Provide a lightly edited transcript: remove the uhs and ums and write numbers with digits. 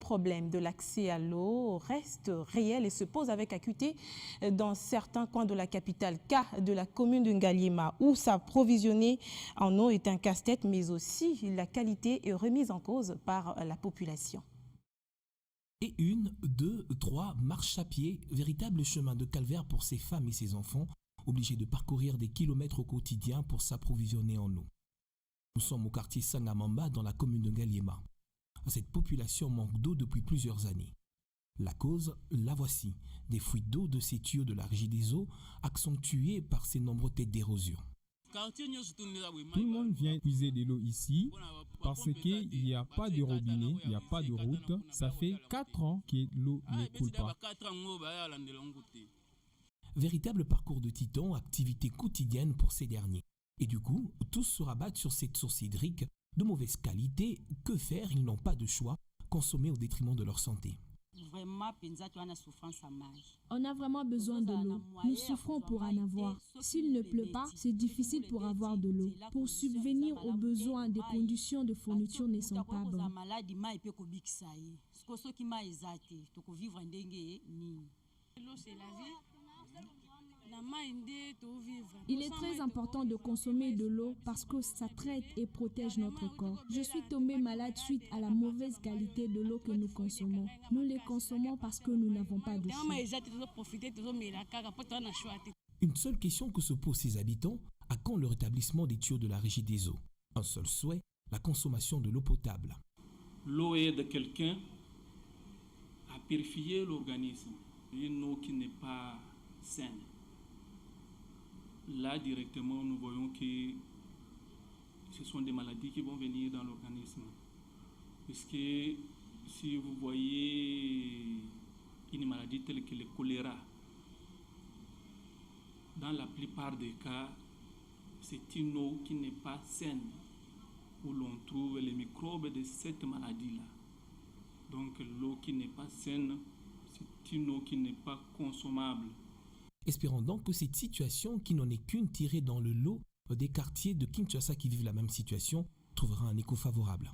problème de l'accès à l'eau reste réel et se pose avec acuité dans certains coins de la capitale, cas de la commune de Ngaliema, où s'approvisionner en eau est un casse-tête, mais aussi la qualité est remise en cause par la population. Et 1, 2, 3 marches à pied, véritable chemin de calvaire pour ces femmes et ces enfants, obligés de parcourir des kilomètres au quotidien pour s'approvisionner en eau. Nous sommes au quartier Sangamamba dans la commune de Ngaliema. Cette population manque d'eau depuis plusieurs années. La cause, la voici, des fuites d'eau de ces tuyaux de la régie des eaux, accentuées par ces nombreuses têtes d'érosion. Tout le monde vient puiser de l'eau ici parce qu'il n'y a pas de robinet, il n'y a pas de route. Ça fait 4 ans que l'eau ne coule pas. Véritable parcours de titan, activité quotidienne pour ces derniers. Et du coup, tous se rabattent sur cette source hydrique de mauvaise qualité. Que faire? Ils n'ont pas de choix, consommer au détriment de leur santé. On a vraiment besoin de l'eau. Nous souffrons pour en avoir. S'il ne pleut pas, c'est difficile pour avoir de l'eau. Pour subvenir aux besoins, des conditions de fourniture ne sont pas bonnes. Il est très important de consommer de l'eau parce que ça traite et protège notre corps. Je suis tombée malade suite à la mauvaise qualité de l'eau que nous consommons. Nous les consommons parce que nous n'avons pas de choix. Une seule question que se posent ces habitants, à quand le rétablissement des tuyaux de la régie des eaux? Un seul souhait, la consommation de l'eau potable. L'eau aide quelqu'un à purifier l'organisme. Une eau qui n'est pas saine. Là, directement, nous voyons que ce sont des maladies qui vont venir dans l'organisme. Puisque si vous voyez une maladie telle que le choléra, dans la plupart des cas, c'est une eau qui n'est pas saine, où l'on trouve les microbes de cette maladie-là. Donc l'eau qui n'est pas saine, c'est une eau qui n'est pas consommable. Espérons donc que cette situation, qui n'en est qu'une tirée dans le lot des quartiers de Kinshasa qui vivent la même situation, trouvera un écho favorable.